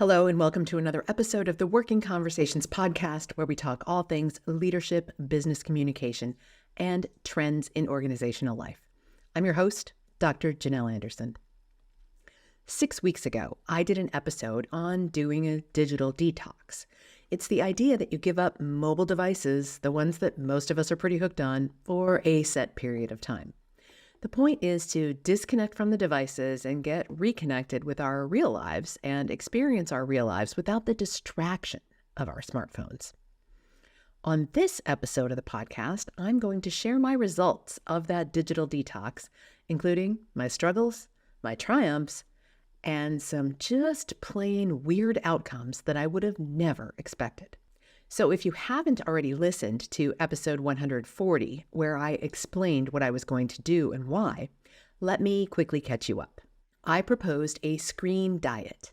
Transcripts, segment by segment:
Hello, and welcome to another episode of the Working Conversations podcast, where we talk all things leadership, business communication, and trends in organizational life. I'm your host, Dr. Janelle Anderson. 6 weeks ago, I did an episode on doing a digital detox. It's the idea that you give up mobile devices, the ones that most of us are pretty hooked on, for a set period of time. The point is to disconnect from the devices and get reconnected with our real lives and experience our real lives without the distraction of our smartphones. On this episode of the podcast, I'm going to share my results of that digital detox, including my struggles, my triumphs, and some just plain weird outcomes that I would have never expected. So if you haven't already listened to episode 140, where I explained what I was going to do and why, let me quickly catch you up. I proposed a screen diet,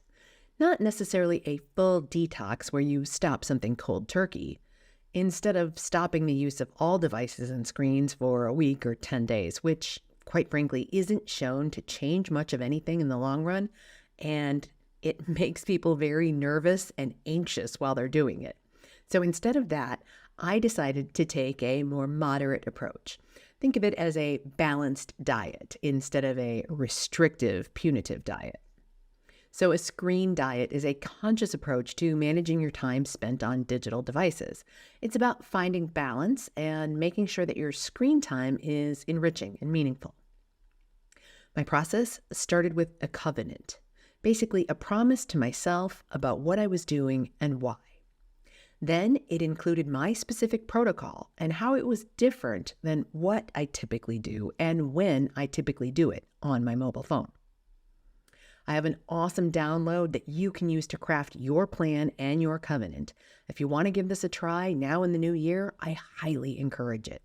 not necessarily a full detox where you stop something cold turkey. Instead of stopping the use of all devices and screens for a week or 10 days, which, quite frankly, isn't shown to change much of anything in the long run, and it makes people very nervous and anxious while they're doing it. So instead of that, I decided to take a more moderate approach. Think of it as a balanced diet instead of a restrictive, punitive diet. So a screen diet is a conscious approach to managing your time spent on digital devices. It's about finding balance and making sure that your screen time is enriching and meaningful. My process started with a covenant, basically a promise to myself about what I was doing and why. Then it included my specific protocol and how it was different than what I typically do and when I typically do it on my mobile phone. I have an awesome download that you can use to craft your plan and your covenant. If you want to give this a try now in the new year, I highly encourage it.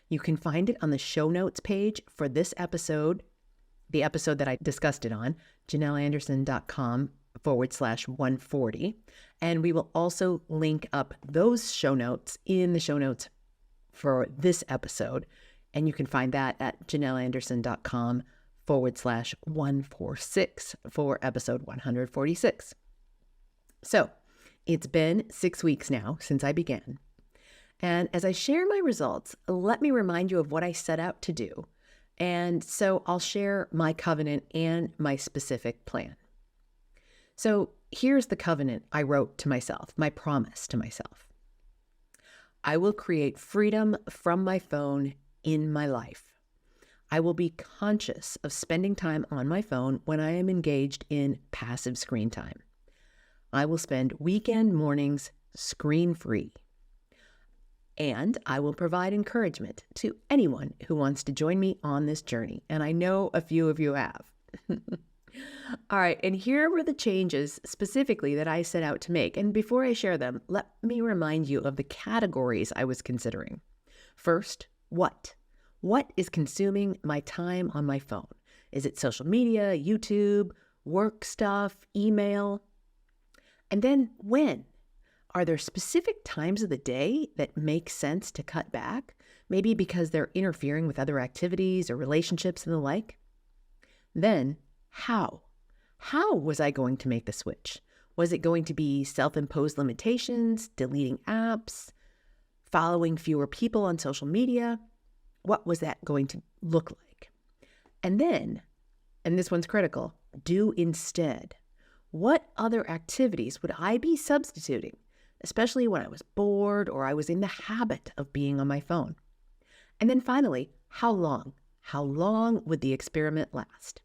You can find it on the show notes page for this episode, the episode that I discussed it on, janelleanderson.com/140. And we will also link up those show notes in the show notes for this episode. And you can find that at janelleanderson.com/146 for episode 146. So it's been 6 weeks now since I began. And as I share my results, let me remind you of what I set out to do. And so I'll share my covenant and my specific plan. So here's the covenant I wrote to myself, my promise to myself. I will create freedom from my phone in my life. I will be conscious of spending time on my phone when I am engaged in passive screen time. I will spend weekend mornings screen-free. And I will provide encouragement to anyone who wants to join me on this journey. And I know a few of you have. All right, and here were the changes specifically that I set out to make. And before I share them, let me remind you of the categories I was considering. First, what? What is consuming my time on my phone? Is it social media, YouTube, work stuff, email? And then when? Are there specific times of the day that make sense to cut back? Maybe because they're interfering with other activities or relationships and the like? Then, how? How was I going to make the switch? Was it going to be self-imposed limitations, deleting apps, following fewer people on social media? What was that going to look like? And then, and this one's critical, do instead. What other activities would I be substituting, especially when I was bored or I was in the habit of being on my phone? And then finally, how long? How long would the experiment last?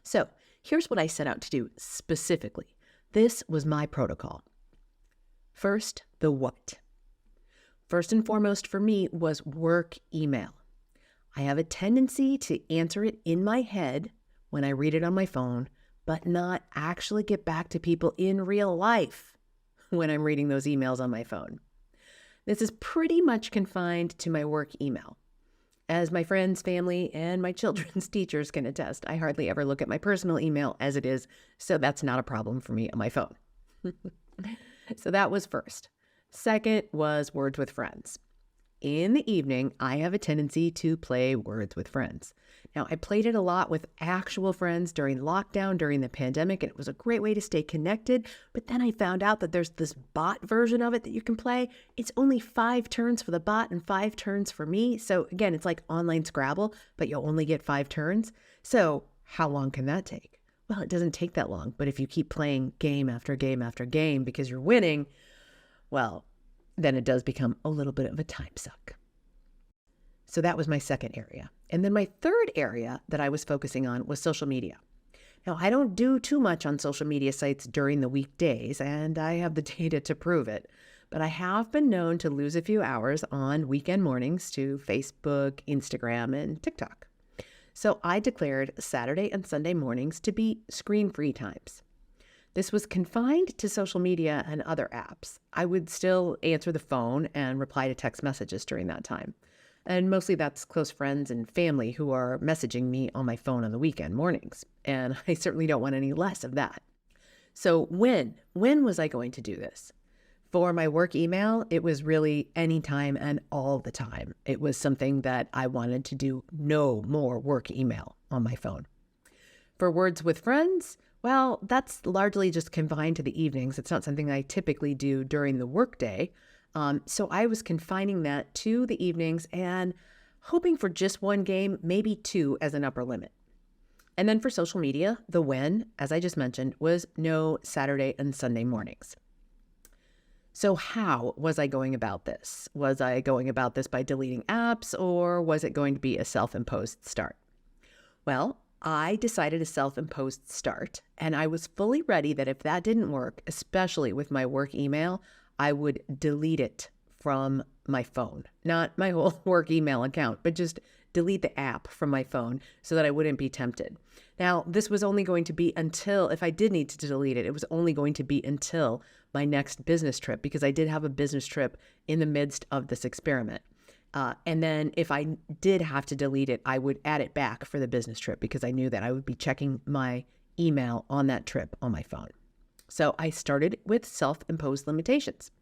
So here's what I set out to do specifically. This was my protocol. First, the what. First and foremost for me was work email. I have a tendency to answer it in my head when I read it on my phone, but not actually get back to people in real life when I'm reading those emails on my phone. This is pretty much confined to my work email. As my friends, family, and my children's teachers can attest, I hardly ever look at my personal email as it is, so that's not a problem for me on my phone. So that was first. Second was words with friends. In the evening, I have a tendency to play words with friends. Now, I played it a lot with actual friends during lockdown, during the pandemic, and it was a great way to stay connected. But then I found out that there's this bot version of it that you can play. It's only 5 turns for the bot and 5 turns for me. So again, it's like online Scrabble, but you'll only get 5 turns. So how long can that take? Well, it doesn't take that long. But if you keep playing game after game after game because you're winning, well, then it does become a little bit of a time suck. So that was my second area. And then my third area that I was focusing on was social media. Now, I don't do too much on social media sites during the weekdays, and I have the data to prove it. But I have been known to lose a few hours on weekend mornings to Facebook, Instagram, and TikTok. So I declared Saturday and Sunday mornings to be screen-free times. This was confined to social media and other apps. I would still answer the phone and reply to text messages during that time. And mostly that's close friends and family who are messaging me on my phone on the weekend mornings. And I certainly don't want any less of that. So when was I going to do this? For my work email, it was really anytime and all the time. It was something that I wanted to do no more work email on my phone. For words with friends, well, that's largely just confined to the evenings. It's not something I typically do during the workday. So I was confining that to the evenings and hoping for just 1 game, maybe 2 as an upper limit. And then for social media, the when, as I just mentioned, was no Saturday and Sunday mornings. So how was I going about this? Was I going about this by deleting apps, or was it going to be a self-imposed start? Well, I decided a self-imposed start, and I was fully ready that if that didn't work, especially with my work email, I would delete it from my phone. Not my whole work email account, but just delete the app from my phone so that I wouldn't be tempted. Now, this was only going to be until, if I did need to delete it, it was only going to be until my next business trip, because I did have a business trip in the midst of this experiment. And then if I did have to delete it, I would add it back for the business trip because I knew that I would be checking my email on that trip on my phone. So I started with self-imposed limitations.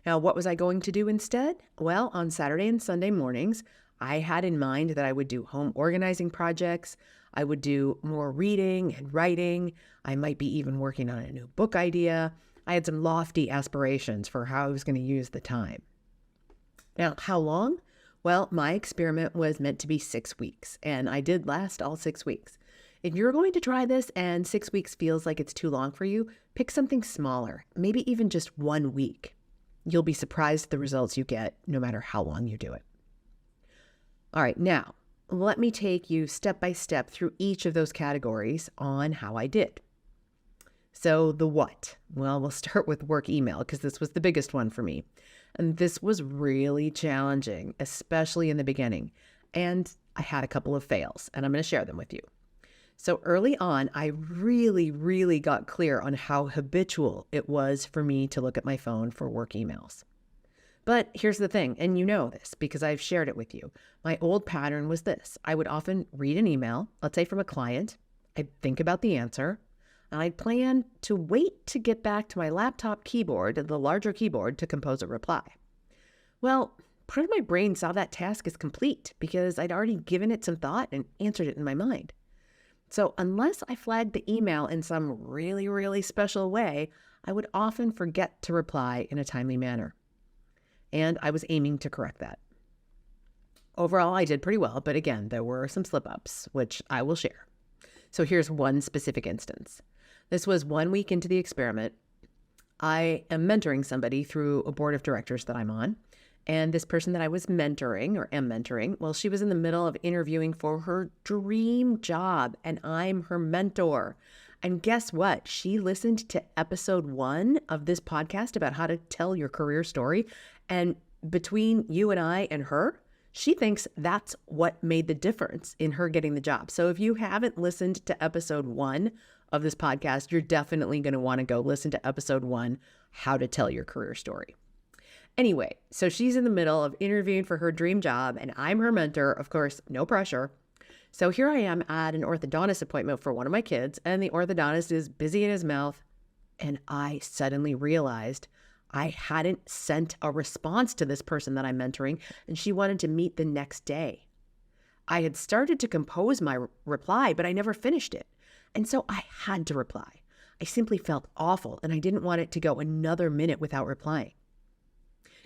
Now, what was I going to do instead? Well, on Saturday and Sunday mornings, I had in mind that I would do home organizing projects. I would do more reading and writing. I might be even working on a new book idea. I had some lofty aspirations for how I was going to use the time. Now, how long? Well, my experiment was meant to be 6 weeks, and I did last all 6 weeks. If you're going to try this and 6 weeks feels like it's too long for you, pick something smaller, maybe even just 1 week. You'll be surprised at the results you get no matter how long you do it. All right, now let me take you step by step through each of those categories on how I did. So the what? Well, we'll start with work email because this was the biggest one for me. And this was really challenging, especially in the beginning. And I had a couple of fails, and I'm going to share them with you. So early on, I really got clear on how habitual it was for me to look at my phone for work emails. But here's the thing, and you know this because I've shared it with you. My old pattern was this. I would often read an email, let's say from a client. I'd think about the answer, and I'd plan to wait to get back to my laptop keyboard, the larger keyboard, to compose a reply. Well, part of my brain saw that task as complete because I'd already given it some thought and answered it in my mind. So unless I flagged the email in some really special way, I would often forget to reply in a timely manner. And I was aiming to correct that. Overall, I did pretty well, but again, there were some slip-ups, which I will share. So here's one specific instance. This was 1 week into the experiment. I am mentoring somebody through a board of directors that I'm on. And this person that I was mentoring or am mentoring, well, she was in the middle of interviewing for her dream job, and I'm her mentor. And guess what? She listened to episode 1 of this podcast about how to tell your career story. And between you and I and her, she thinks that's what made the difference in her getting the job. So if you haven't listened to episode 1 of this podcast, you're definitely going to want to go listen to episode 1, How to Tell Your Career Story. Anyway, so she's in the middle of interviewing for her dream job, and I'm her mentor, of course, no pressure. So here I am at an orthodontist appointment for one of my kids, and the orthodontist is busy in his mouth, and I suddenly realized I hadn't sent a response to this person that I'm mentoring, and she wanted to meet the next day. I had started to compose my reply, but I never finished it. And so I had to reply. I simply felt awful, and I didn't want it to go another minute without replying.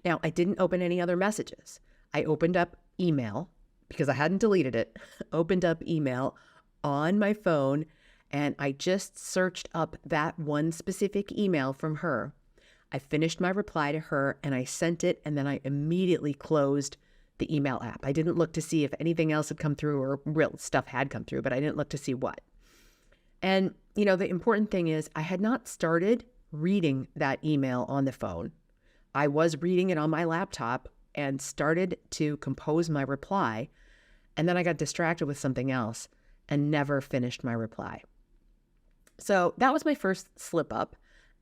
Now, I didn't open any other messages. I opened up email because I hadn't deleted it, opened up email on my phone, and I just searched up that one specific email from her. I finished my reply to her and I sent it, and then I immediately closed the email app. I didn't look to see if anything else had come through or real stuff had come through, but I didn't look to see what. And, the important thing is I had not started reading that email on the phone. I was reading it on my laptop and started to compose my reply. And then I got distracted with something else and never finished my reply. So that was my first slip up.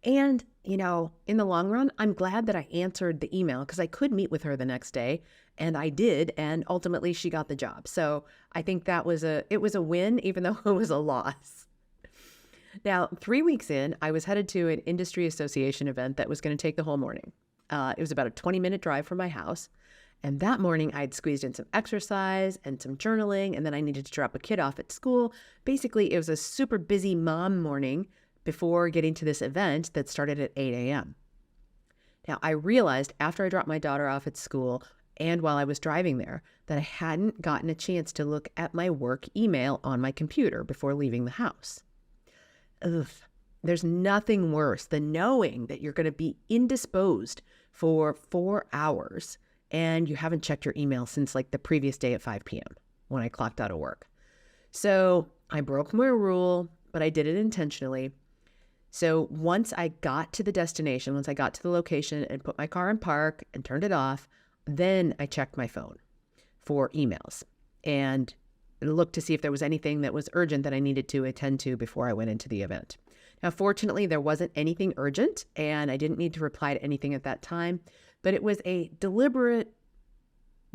And, in the long run, I'm glad that I answered the email because I could meet with her the next day, and I did. And ultimately she got the job. So I think it was a win, even though it was a loss. Now, 3 weeks in, I was headed to an industry association event that was going to take the whole morning. It was about a 20-minute drive from my house. And that morning, I'd squeezed in some exercise and some journaling, and then I needed to drop a kid off at school. Basically, it was a super busy mom morning before getting to this event that started at 8 a.m. Now, I realized after I dropped my daughter off at school and while I was driving there that I hadn't gotten a chance to look at my work email on my computer before leaving the house. Ugh. There's nothing worse than knowing that you're going to be indisposed for 4 hours and you haven't checked your email since like the previous day at 5 p.m. when I clocked out of work. So I broke my rule, but I did it intentionally. So once I got to the destination, once I got to the location and put my car in park and turned it off, then I checked my phone for emails and looked to see if there was anything that was urgent that I needed to attend to before I went into the event. Now, fortunately, there wasn't anything urgent and I didn't need to reply to anything at that time, but it was a deliberate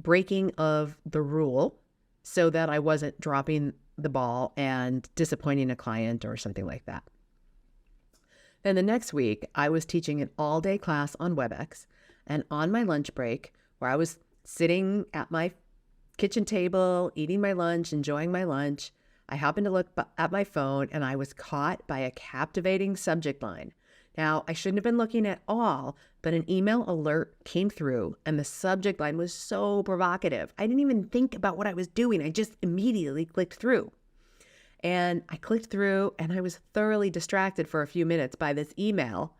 breaking of the rule so that I wasn't dropping the ball and disappointing a client or something like that. Then the next week, I was teaching an all-day class on WebEx, and on my lunch break, where I was sitting at my kitchen table, eating my lunch, enjoying my lunch, I happened to look at my phone and I was caught by a captivating subject line. Now, I shouldn't have been looking at all, but an email alert came through and the subject line was so provocative. I didn't even think about what I was doing. I just immediately clicked through. And I clicked through and I was thoroughly distracted for a few minutes by this email.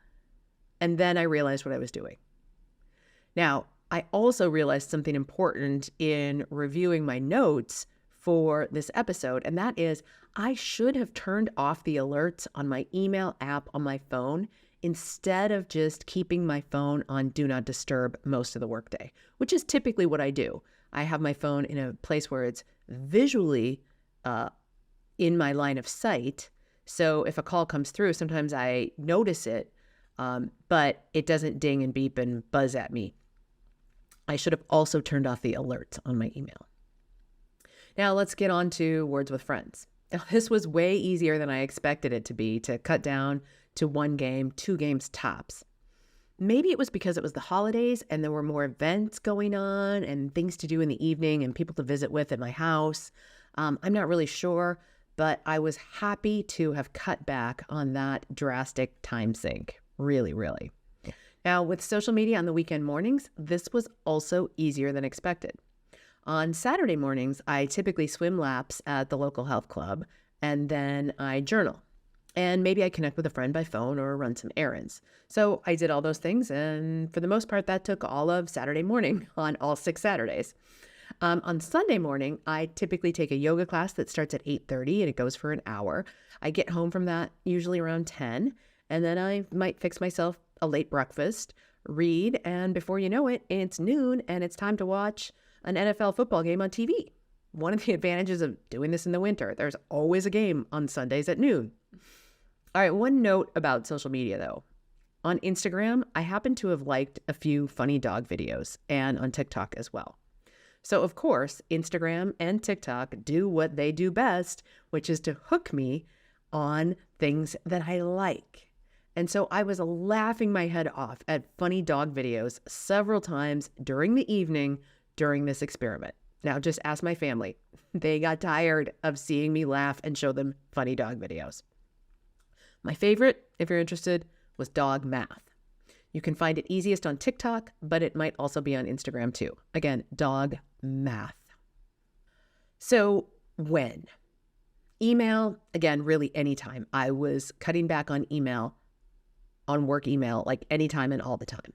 And then I realized what I was doing. Now, I also realized something important in reviewing my notes for this episode, and that is I should have turned off the alerts on my email app on my phone instead of just keeping my phone on Do Not Disturb most of the workday, which is typically what I do. I have my phone in a place where it's visually in my line of sight. So if a call comes through, sometimes I notice it, but it doesn't ding and beep and buzz at me. I should have also turned off the alerts on my email. Now let's get on to words with friends. Now, this was way easier than I expected it to be to cut down to 1 game, 2 games tops. Maybe it was because it was the holidays and there were more events going on and things to do in the evening and people to visit with at my house. I'm not really sure, but I was happy to have cut back on that drastic time sink. Really, really. Now, with social media on the weekend mornings, this was also easier than expected. On Saturday mornings, I typically swim laps at the local health club, and then I journal. And maybe I connect with a friend by phone or run some errands. So I did all those things, and for the most part, that took all of Saturday morning on all 6 Saturdays. On Sunday morning, I typically take a yoga class that starts at 8:30 and it goes for an hour. I get home from that usually around 10, and then I might fix myself a late breakfast, read, and before you know it, it's noon and it's time to watch an NFL football game on TV. One of the advantages of doing this in the winter, there's always a game on Sundays at noon. All right, one note about social media though. On Instagram, I happen to have liked a few funny dog videos, and on TikTok as well. So of course, Instagram and TikTok do what they do best, which is to hook me on things that I like. And so I was laughing my head off at funny dog videos several times during the evening during this experiment. Now just ask my family. They got tired of seeing me laugh and show them funny dog videos. My favorite, if you're interested, was dog math. You can find it easiest on TikTok, but it might also be on Instagram too. Again, dog math. So when? Email, again, really anytime. I was cutting back on email, on work email, like anytime and all the time.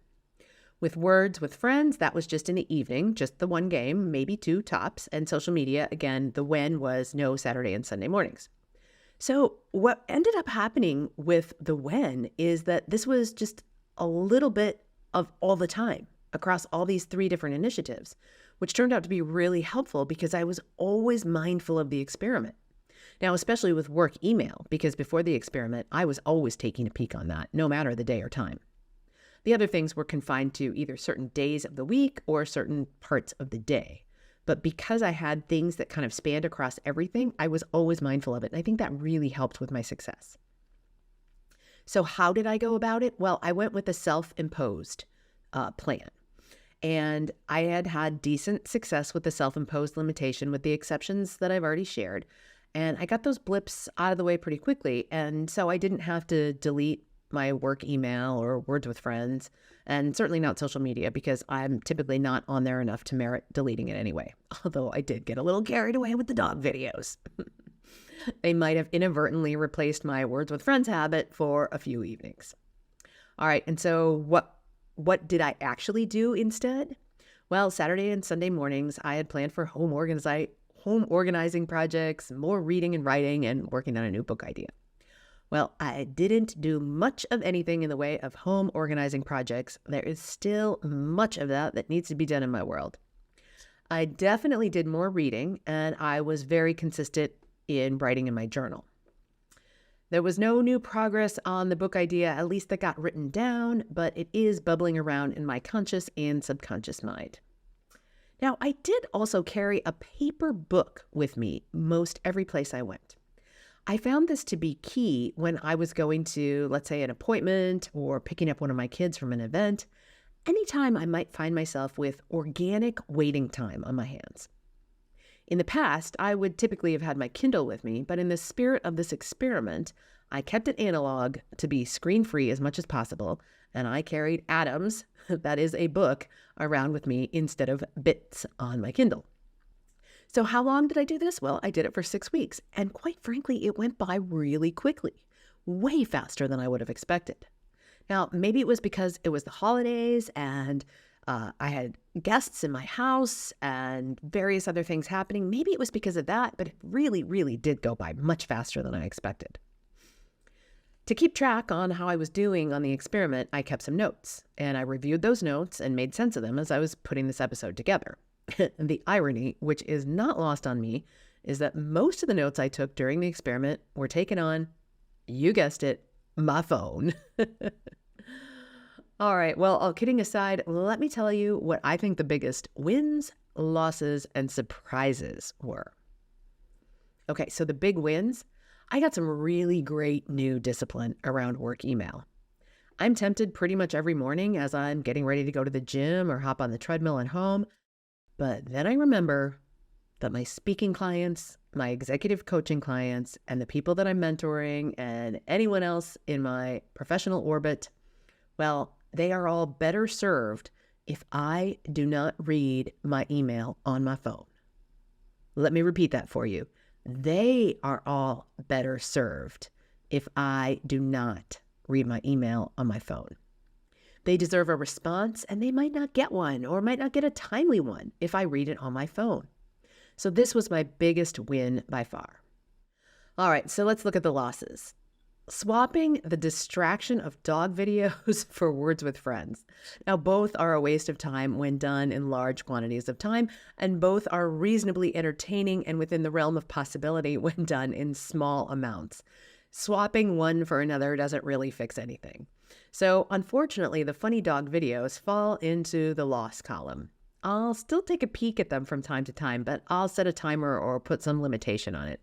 With words with friends, that was just in the evening, just the one game, maybe two tops. And social media, again, the when was no Saturday and Sunday mornings. So what ended up happening with the when is that this was just a little bit of all the time across all these 3 different initiatives, which turned out to be really helpful because I was always mindful of the experiment. Now, especially with work email, because before the experiment, I was always taking a peek on that, no matter the day or time. The other things were confined to either certain days of the week or certain parts of the day. But because I had things that kind of spanned across everything, I was always mindful of it. And I think that really helped with my success. So how did I go about it? Well, I went with a self-imposed plan. And I had had decent success with the self-imposed limitation with the exceptions that I've already shared. And I got those blips out of the way pretty quickly. And so I didn't have to delete my work email or words with friends, and certainly not social media because I'm typically not on there enough to merit deleting it anyway. Although I did get a little carried away with the dog videos. They might have inadvertently replaced my words with friends habit for a few evenings. All right. And so what did I actually do instead? Well, Saturday and Sunday mornings, I had planned for home organizing projects, more reading and writing, and working on a new book idea. Well, I didn't do much of anything in the way of home organizing projects. There is still much of that needs to be done in my world. I definitely did more reading, and I was very consistent in writing in my journal. There was no new progress on the book idea, at least that got written down, but it is bubbling around in my conscious and subconscious mind. Now, I did also carry a paper book with me most every place I went. I found this to be key when I was going to, let's say, an appointment or picking up one of my kids from an event. Anytime I might find myself with organic waiting time on my hands. In the past, I would typically have had my Kindle with me, but in the spirit of this experiment, I kept it analog to be screen-free as much as possible, and I carried Atoms, that is a book, around with me instead of bits on my Kindle. So how long did I do this? Well, I did it for 6 weeks, and quite frankly, it went by really quickly, way faster than I would have expected. Now, maybe it was because it was the holidays and I had guests in my house and various other things happening. Maybe it was because of that, but it really, really did go by much faster than I expected. To keep track on how I was doing on the experiment, I kept some notes, and I reviewed those notes and made sense of them as I was putting this episode together. And the irony, which is not lost on me, is that most of the notes I took during the experiment were taken on, you guessed it, my phone. All right, well, all kidding aside, let me tell you what I think the biggest wins, losses, and surprises were. Okay, so the big wins, I got some really great new discipline around work email. I'm tempted pretty much every morning as I'm getting ready to go to the gym or hop on the treadmill at home. But then I remember that my speaking clients, my executive coaching clients, and the people that I'm mentoring and anyone else in my professional orbit, well, they are all better served if I do not read my email on my phone. Let me repeat that for you. They are all better served if I do not read my email on my phone. They deserve a response, and they might not get one or might not get a timely one if I read it on my phone. So this was my biggest win by far. All right, so let's look at the losses. Swapping the distraction of dog videos for words with friends. Now, both are a waste of time when done in large quantities of time, and both are reasonably entertaining and within the realm of possibility when done in small amounts. Swapping one for another doesn't really fix anything. So, unfortunately, the funny dog videos fall into the loss column. I'll still take a peek at them from time to time, but I'll set a timer or put some limitation on it.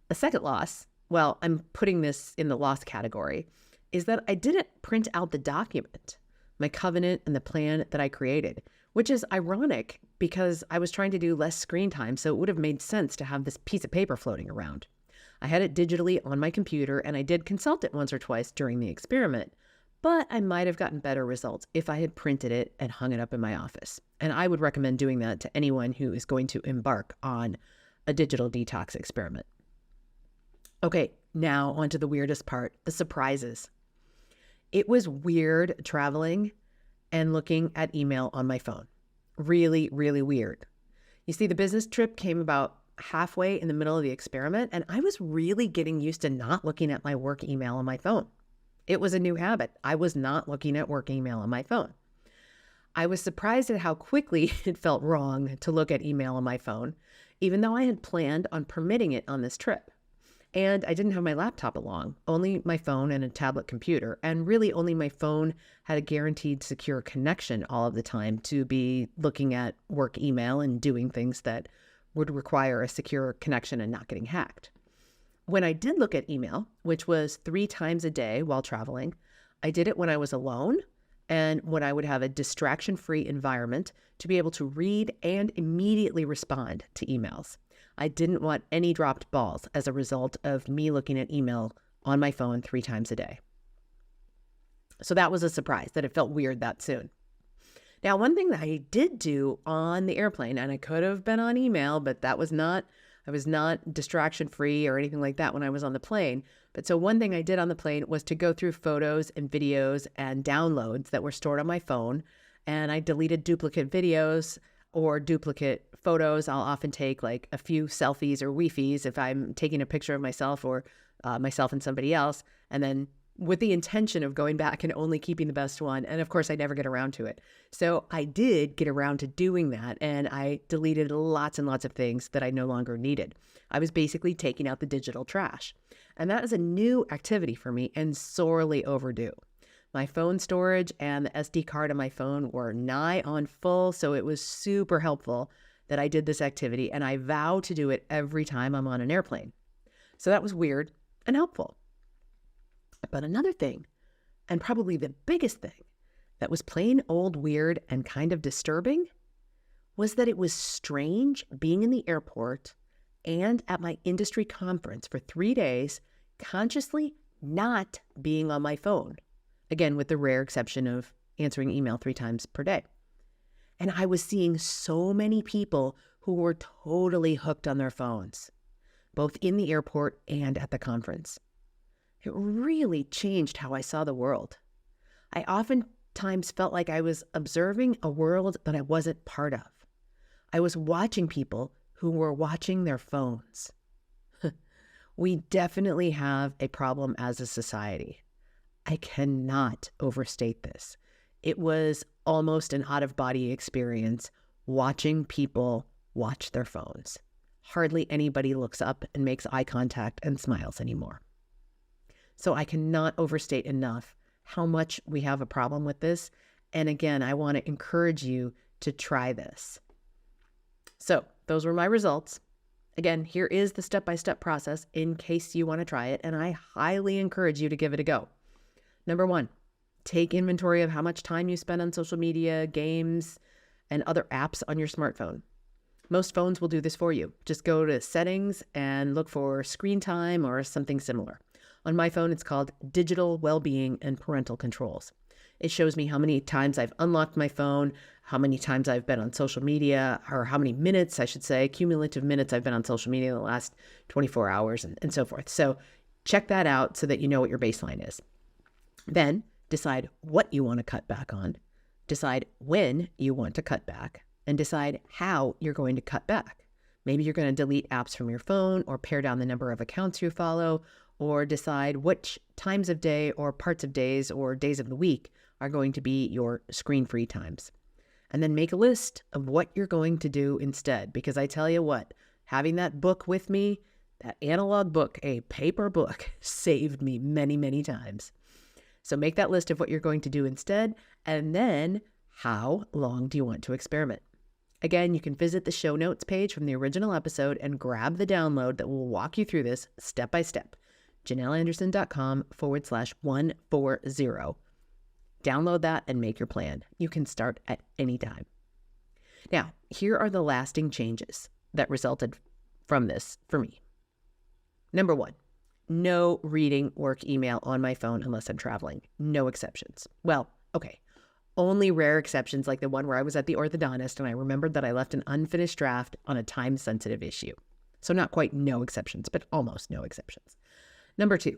A second loss, well, I'm putting this in the loss category, is that I didn't print out the document, my covenant and the plan that I created, which is ironic because I was trying to do less screen time, so it would have made sense to have this piece of paper floating around. I had it digitally on my computer, and I did consult it once or twice during the experiment, but I might have gotten better results if I had printed it and hung it up in my office. And I would recommend doing that to anyone who is going to embark on a digital detox experiment. Okay, now onto the weirdest part, the surprises. It was weird traveling and looking at email on my phone. Really, really weird. You see, the business trip came about halfway in the middle of the experiment, and I was really getting used to not looking at my work email on my phone. It was a new habit. I was not looking at work email on my phone. I was surprised at how quickly it felt wrong to look at email on my phone, even though I had planned on permitting it on this trip. And I didn't have my laptop along, only my phone and a tablet computer. And really only my phone had a guaranteed secure connection all of the time to be looking at work email and doing things that would require a secure connection and not getting hacked. When I did look at email, which was 3 times a day while traveling, I did it when I was alone and when I would have a distraction-free environment to be able to read and immediately respond to emails. I didn't want any dropped balls as a result of me looking at email on my phone 3 times a day. So that was a surprise that it felt weird that soon. Now, one thing that I did do on the airplane, and I could have been on email, but I was not distraction-free or anything like that when I was on the plane. But so one thing I did on the plane was to go through photos and videos and downloads that were stored on my phone, and I deleted duplicate videos or duplicate photos. I'll often take like a few selfies or weefies if I'm taking a picture of myself or myself and somebody else, and then with the intention of going back and only keeping the best one. And of course, I never get around to it. So I did get around to doing that, and I deleted lots and lots of things that I no longer needed. I was basically taking out the digital trash. And that is a new activity for me and sorely overdue. My phone storage and the SD card on my phone were nigh on full, so it was super helpful that I did this activity, and I vow to do it every time I'm on an airplane. So that was weird and helpful. But another thing, and probably the biggest thing, that was plain old weird and kind of disturbing was that it was strange being in the airport and at my industry conference for 3 days, consciously not being on my phone. Again, with the rare exception of answering email 3 times per day. And I was seeing so many people who were totally hooked on their phones, both in the airport and at the conference. It really changed how I saw the world. I oftentimes felt like I was observing a world that I wasn't part of. I was watching people who were watching their phones. We definitely have a problem as a society. I cannot overstate this. It was almost an out-of-body experience watching people watch their phones. Hardly anybody looks up and makes eye contact and smiles anymore. So I cannot overstate enough how much we have a problem with this. And again, I want to encourage you to try this. So those were my results. Again, here is the step-by-step process in case you want to try it, and I highly encourage you to give it a go. Number 1, take inventory of how much time you spend on social media, games, and other apps on your smartphone. Most phones will do this for you. Just go to settings and look for screen time or something similar. On my phone, it's called Digital Wellbeing and Parental Controls. It shows me how many times I've unlocked my phone, how many times I've been on social media, or how many minutes, I should say, cumulative minutes I've been on social media in the last 24 hours and so forth. So check that out so that you know what your baseline is. Then decide what you want to cut back on, decide when you want to cut back, and decide how you're going to cut back. Maybe you're going to delete apps from your phone or pare down the number of accounts you follow, or decide which times of day or parts of days or days of the week are going to be your screen-free times. And then make a list of what you're going to do instead. Because I tell you what, having that book with me, that analog book, a paper book, saved me many, many times. So make that list of what you're going to do instead, and then how long do you want to experiment? Again, you can visit the show notes page from the original episode and grab the download that will walk you through this step by step. JanelleAnderson.com/140. Download that and make your plan. You can start at any time. Now, here are the lasting changes that resulted from this for me. Number 1, no reading work email on my phone unless I'm traveling. No exceptions. Well, okay. Only rare exceptions like the one where I was at the orthodontist and I remembered that I left an unfinished draft on a time-sensitive issue. So not quite no exceptions, but almost no exceptions. Number 2,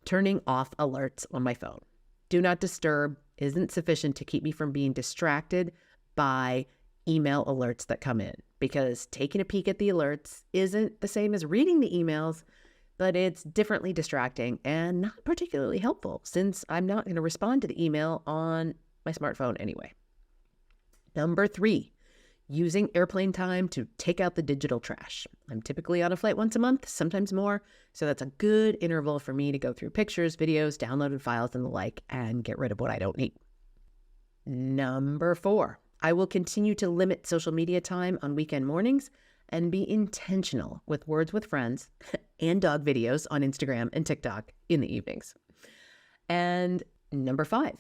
turning off alerts on my phone. Do not disturb isn't sufficient to keep me from being distracted by email alerts that come in, because taking a peek at the alerts isn't the same as reading the emails, but it's differently distracting and not particularly helpful since I'm not going to respond to the email on my smartphone anyway. Number 3, using airplane time to take out the digital trash. I'm typically on a flight once a month, sometimes more, so that's a good interval for me to go through pictures, videos, downloaded files, and the like, and get rid of what I don't need. Number 4, I will continue to limit social media time on weekend mornings and be intentional with words with friends and dog videos on Instagram and TikTok in the evenings. And number 5,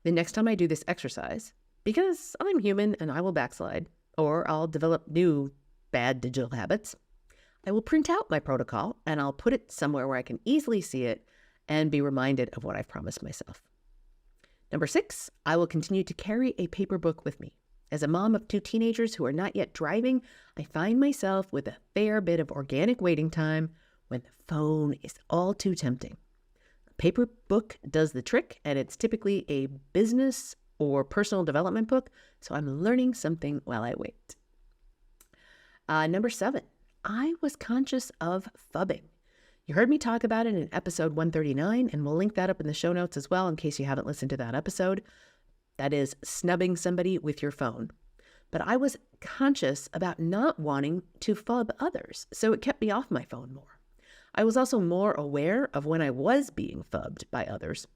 the next time I do this exercise, because I'm human and I will backslide, or I'll develop new bad digital habits, I will print out my protocol and I'll put it somewhere where I can easily see it and be reminded of what I've promised myself. Number 6, I will continue to carry a paper book with me. As a mom of 2 teenagers who are not yet driving, I find myself with a fair bit of organic waiting time when the phone is all too tempting. A paper book does the trick, and it's typically a business or personal development book, so I'm learning something while I wait. Number 7, I was conscious of phubbing. You heard me talk about it in episode 139, and we'll link that up in the show notes as well in case you haven't listened to that episode. That is snubbing somebody with your phone. But I was conscious about not wanting to phub others, so it kept me off my phone more. I was also more aware of when I was being phubbed by others.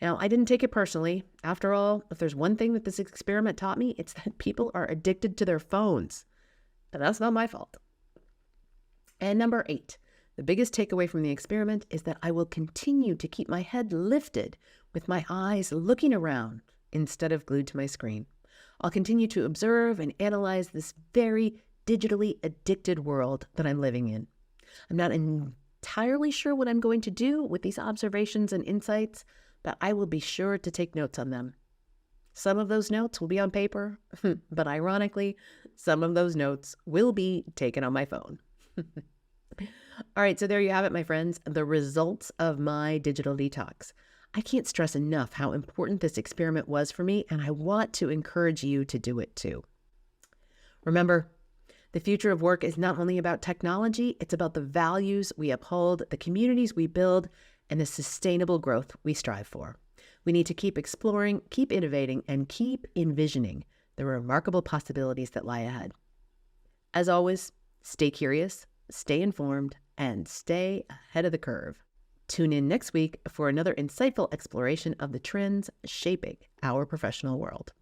Now, I didn't take it personally. After all, if there's one thing that this experiment taught me, it's that people are addicted to their phones. But that's not my fault. And number 8, the biggest takeaway from the experiment is that I will continue to keep my head lifted with my eyes looking around instead of glued to my screen. I'll continue to observe and analyze this very digitally addicted world that I'm living in. I'm not entirely sure what I'm going to do with these observations and insights, but I will be sure to take notes on them. Some of those notes will be on paper, but ironically, some of those notes will be taken on my phone. All right, so there you have it, my friends, the results of my digital detox. I can't stress enough how important this experiment was for me, and I want to encourage you to do it too. Remember, the future of work is not only about technology, it's about the values we uphold, the communities we build, and the sustainable growth we strive for. We need to keep exploring, keep innovating, and keep envisioning the remarkable possibilities that lie ahead. As always, stay curious, stay informed, and stay ahead of the curve. Tune in next week for another insightful exploration of the trends shaping our professional world.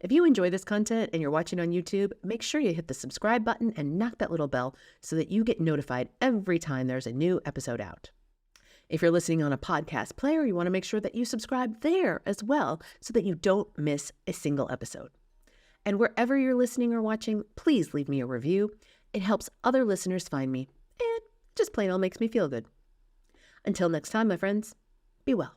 If you enjoy this content and you're watching on YouTube, make sure you hit the subscribe button and knock that little bell so that you get notified every time there's a new episode out. If you're listening on a podcast player, you want to make sure that you subscribe there as well so that you don't miss a single episode. And wherever you're listening or watching, please leave me a review. It helps other listeners find me and just plain old makes me feel good. Until next time, my friends, be well.